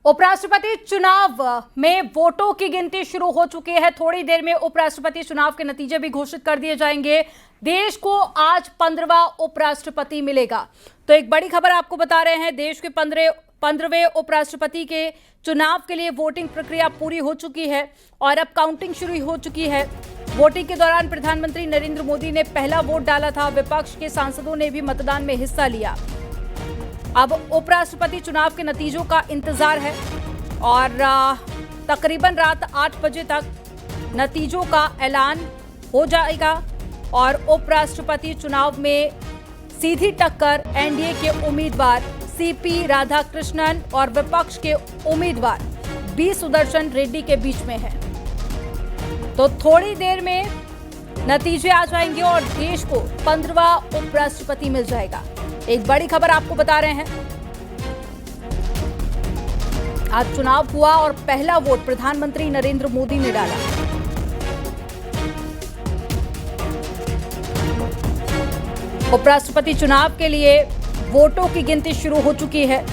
उपराष्ट्रपति चुनाव में वोटों की गिनती शुरू हो चुकी है। थोड़ी देर में उपराष्ट्रपति चुनाव के नतीजे भी घोषित कर दिए जाएंगे। देश को आज 15वां उपराष्ट्रपति मिलेगा। तो एक बड़ी खबर आपको बता रहे हैं, देश के 15वें उपराष्ट्रपति के चुनाव के लिए वोटिंग प्रक्रिया पूरी हो चुकी है और अब काउंटिंग शुरू हो चुकी है। वोटिंग के दौरान प्रधानमंत्री नरेंद्र मोदी ने पहला वोट डाला था। विपक्ष के सांसदों ने भी मतदान में हिस्सा लिया। अब उपराष्ट्रपति चुनाव के नतीजों का इंतजार है और तकरीबन रात 8 बजे तक नतीजों का ऐलान हो जाएगा और उपराष्ट्रपति चुनाव में सीधी टक्कर एनडीए के उम्मीदवार सीपी राधाकृष्णन और विपक्ष के उम्मीदवार बी सुदर्शन रेड्डी के बीच में है। तो थोड़ी देर में नतीजे आ जाएंगे और देश को 15वां उपराष्ट्रपति मिल जाएगा। एक बड़ी खबर आपको बता रहे हैं, आज चुनाव हुआ और पहला वोट प्रधानमंत्री नरेंद्र मोदी ने डाला। उपराष्ट्रपति चुनाव के लिए वोटों की गिनती शुरू हो चुकी है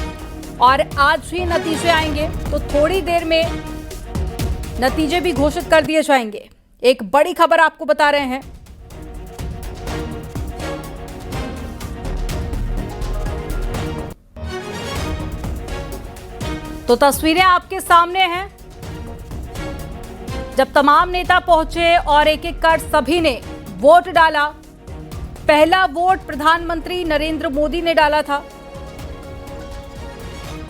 और आज ही नतीजे आएंगे। तो थोड़ी देर में नतीजे भी घोषित कर दिए जाएंगे। एक बड़ी खबर आपको बता रहे हैं, तो तस्वीरें आपके सामने हैं। जब तमाम नेता पहुंचे और एक एक कर सभी ने वोट डाला। पहला वोट प्रधानमंत्री नरेंद्र मोदी ने डाला था।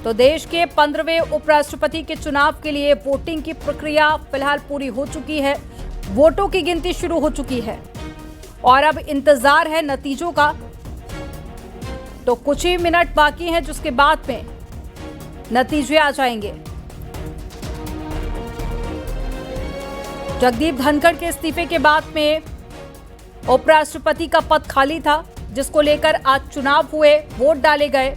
तो देश के 15वें उपराष्ट्रपति के चुनाव के लिए वोटिंग की प्रक्रिया फिलहाल पूरी हो चुकी है। वोटों की गिनती शुरू हो चुकी है और अब इंतजार है नतीजों का। तो कुछ ही मिनट बाकी हैं जिसके बाद में नतीजे आ जाएंगे। जगदीप धनखड़ के इस्तीफे के बाद में उपराष्ट्रपति का पद खाली था, जिसको लेकर आज चुनाव हुए, वोट डाले गए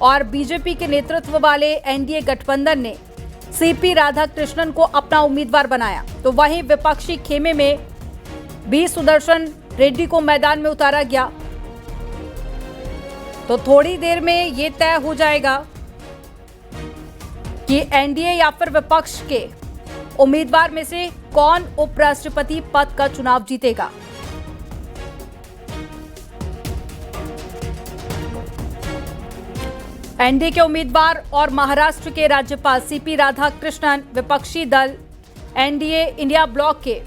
और बीजेपी के नेतृत्व वाले एनडीए गठबंधन ने सीपी राधाकृष्णन को अपना उम्मीदवार बनाया। तो वहीं विपक्षी खेमे में बी सुदर्शन रेड्डी को मैदान में उतारा गया। तो थोड़ी देर में ये तय हो जाएगा कि एनडीए या फिर विपक्ष के उम्मीदवार में से कौन उपराष्ट्रपति पद का चुनाव जीतेगा। एनडीए के उम्मीदवार और महाराष्ट्र के राज्यपाल सीपी राधाकृष्णन, विपक्षी दल एनडीए इंडिया ब्लॉक के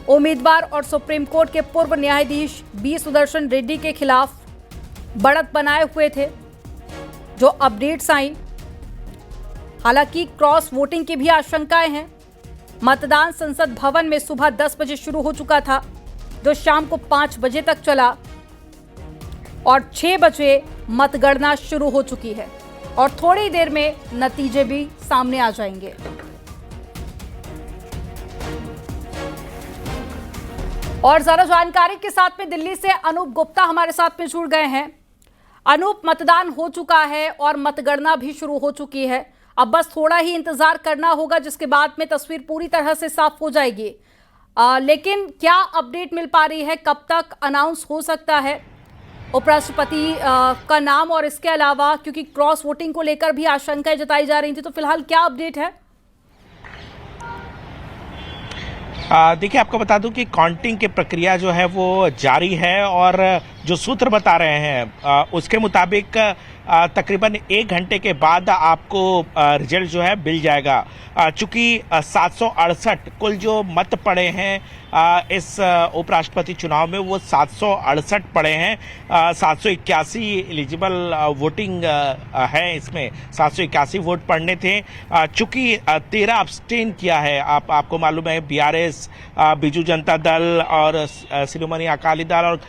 उम्मीदवार और सुप्रीम कोर्ट के पूर्व न्यायाधीश बी सुदर्शन रेड्डी के खिलाफ बढ़त बनाए हुए थे। जो अपडेट्स आई, हालांकि क्रॉस वोटिंग की भी आशंकाएं हैं। मतदान संसद भवन में सुबह 10 बजे शुरू हो चुका था, जो शाम को 5 बजे तक चला और 6 बजे मतगणना शुरू हो चुकी है और थोड़ी देर में नतीजे भी सामने आ जाएंगे। और ज्यादा जानकारी के साथ में दिल्ली से अनूप गुप्ता हमारे साथ में जुड़ गए हैं। अनूप, मतदान हो चुका है और मतगणना भी शुरू हो चुकी है। अब बस थोड़ा ही इंतजार करना होगा, जिसके बाद में तस्वीर पूरी तरह से साफ हो जाएगी। लेकिन क्या अपडेट मिल पा रही है, कब तक अनाउंस हो सकता है उपराष्ट्रपति का नाम? और इसके अलावा क्योंकि क्रॉस वोटिंग को लेकर भी आशंकाएं जताई जा रही थी, तो फिलहाल क्या अपडेट है? देखिए, आपको बता दूं कि काउंटिंग की प्रक्रिया जो है वो जारी है और जो सूत्र बता रहे हैं उसके मुताबिक तकरीबन 1 घंटे के बाद आपको रिजल्ट जो है मिल जाएगा। चूंकि 768 कुल जो मत पड़े हैं इस उपराष्ट्रपति चुनाव में, वो 768 पड़े हैं। 781 एलिजिबल वोटिंग है, इसमें 781 वोट पड़ने थे। चूंकि 13 अब्सटेन किया है, आपको मालूम है बीआरएस, बीजू जनता दल और शिरोमणि अकाली दल और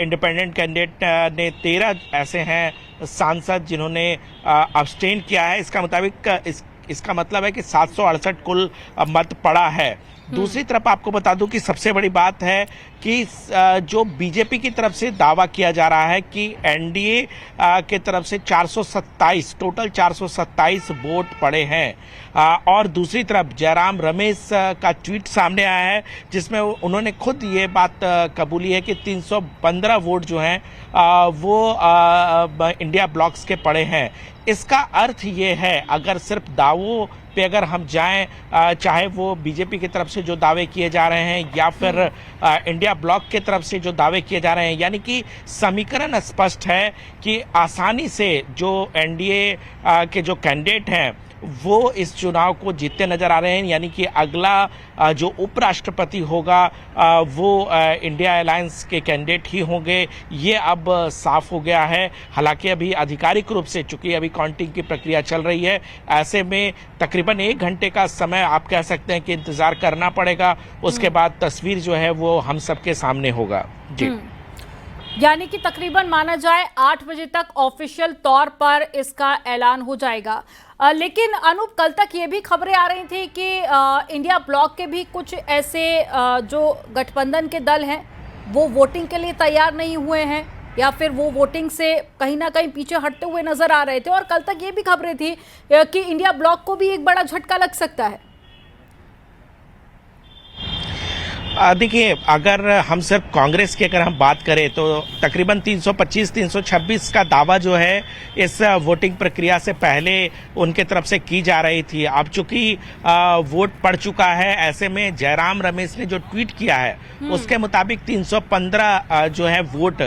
इंडिपेंडेंट कैंडिडेट ने 13 ऐसे हैं सांसद जिन्होंने अब्सटेन किया है। इसका मतलब है कि 768 कुल मत पड़ा है। दूसरी तरफ आपको बता दूं कि सबसे बड़ी बात है कि जो बीजेपी की तरफ से दावा किया जा रहा है कि एनडीए के तरफ से 427 टोटल 427 वोट पड़े हैं और दूसरी तरफ जयराम रमेश का ट्वीट सामने आया है जिसमें उन्होंने खुद ये बात कबूली है कि 315 वोट जो हैं वो इंडिया ब्लॉक्स के पड़े हैं। इसका अर्थ ये है, अगर सिर्फ दावों पे अगर हम जाएं, चाहे वो बीजेपी की तरफ से जो दावे किए जा रहे हैं या फिर इंडिया ब्लॉक की तरफ से जो दावे किए जा रहे हैं, यानी कि समीकरण स्पष्ट है कि आसानी से जो एनडीए के जो कैंडिडेट हैं वो इस चुनाव को जीतते नजर आ रहे हैं। यानी कि अगला जो उपराष्ट्रपति होगा वो इंडिया अलायंस के कैंडिडेट ही होंगे, ये अब साफ हो गया है। हालांकि अभी आधिकारिक रूप से, चूंकि अभी काउंटिंग की प्रक्रिया चल रही है, ऐसे में तकरीबन 1 घंटे का समय आप कह सकते हैं कि इंतजार करना पड़ेगा। उसके बाद तस्वीर जो है वो हम सबके सामने होगा। जी, यानी कि तकरीबन माना जाए 8 बजे तक ऑफिशियल तौर पर इसका ऐलान हो जाएगा। लेकिन अनूप, कल तक ये भी खबरें आ रही थी कि इंडिया ब्लॉक के भी कुछ ऐसे जो गठबंधन के दल हैं वो वोटिंग के लिए तैयार नहीं हुए हैं या फिर वो वोटिंग से कहीं ना कहीं पीछे हटते हुए नजर आ रहे थे। और कल तक ये भी खबरें थी कि इंडिया ब्लॉक को भी एक बड़ा झटका लग सकता है। देखिए, अगर हम सिर्फ कांग्रेस की अगर हम बात करें तो तकरीबन 325-326 का दावा जो है इस वोटिंग प्रक्रिया से पहले उनके तरफ से की जा रही थी। अब चूंकि वोट पड़ चुका है, ऐसे में जयराम रमेश ने जो ट्वीट किया है उसके मुताबिक 315 जो है वोट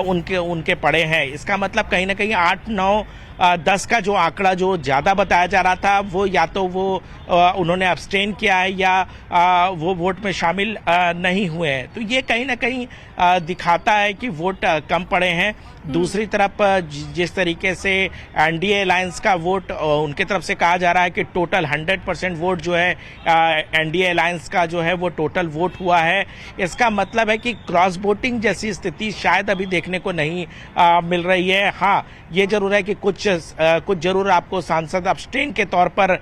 उनके पड़े हैं। इसका मतलब कहीं ना कहीं 8, 9, 10 का जो आंकड़ा जो ज्यादा बताया जा रहा था वो या तो वो उन्होंने अब्सटेन किया है या वो वोट में शामिल नहीं हुए हैं। तो ये कहीं ना कहीं दिखाता है कि वोट कम पड़े हैं। दूसरी तरफ जिस तरीके से एनडीए अलायंस का वोट उनके तरफ से कहा जा रहा है कि टोटल 100% वोट जो है एनडीए अलायंस का जो है वो टोटल वोट हुआ है। इसका मतलब है कि क्रॉस वोटिंग जैसी स्थिति शायद अभी देखने को नहीं मिल रही है। हाँ, ये जरूर है कि कुछ जरूर आपको सांसद अब्सटेन के तौर पर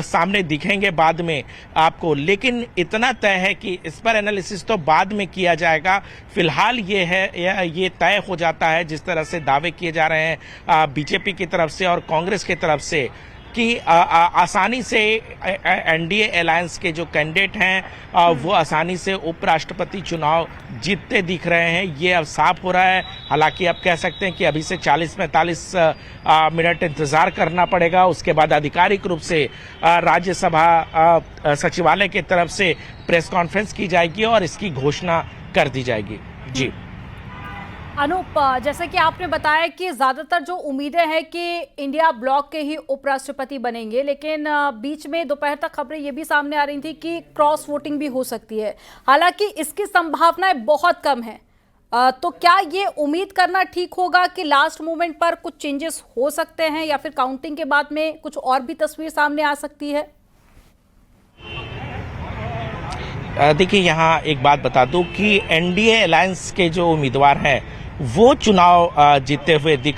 सामने दिखेंगे बाद में आपको, लेकिन इतना तय है कि इस पर एनालिसिस तो बाद में किया जाएगा। फिलहाल ये तय हो जाता है जिस तरह से दावे किए जा रहे हैं बीजेपी की तरफ से और कांग्रेस की तरफ से कि आसानी से एनडीए अलायंस के जो कैंडिडेट हैं वो आसानी से उपराष्ट्रपति चुनाव जीतते दिख रहे हैं। ये अब साफ हो रहा है। हालांकि अब कह सकते हैं कि अभी से 40-45 मिनट इंतजार करना पड़ेगा। उसके बाद आधिकारिक रूप से राज्यसभा सचिवालय की तरफ से प्रेस कॉन्फ्रेंस की जाएगी और इसकी घोषणा कर दी जाएगी। जी अनूप, जैसे कि आपने बताया कि ज्यादातर जो उम्मीदें हैं कि इंडिया ब्लॉक के ही उपराष्ट्रपति बनेंगे, लेकिन बीच में दोपहर तक खबरें ये भी सामने आ रही थी कि क्रॉस वोटिंग भी हो सकती है। हालांकि इसकी संभावनाएं बहुत कम है। तो क्या ये उम्मीद करना ठीक होगा कि लास्ट मोमेंट पर कुछ चेंजेस हो सकते हैं या फिर काउंटिंग के बाद में कुछ और भी तस्वीर सामने आ सकती है? देखिए, यहाँ एक बात बता दूं कि एनडीए अलायंस के जो उम्मीदवार हैं वो चुनाव जीतते हुए दिख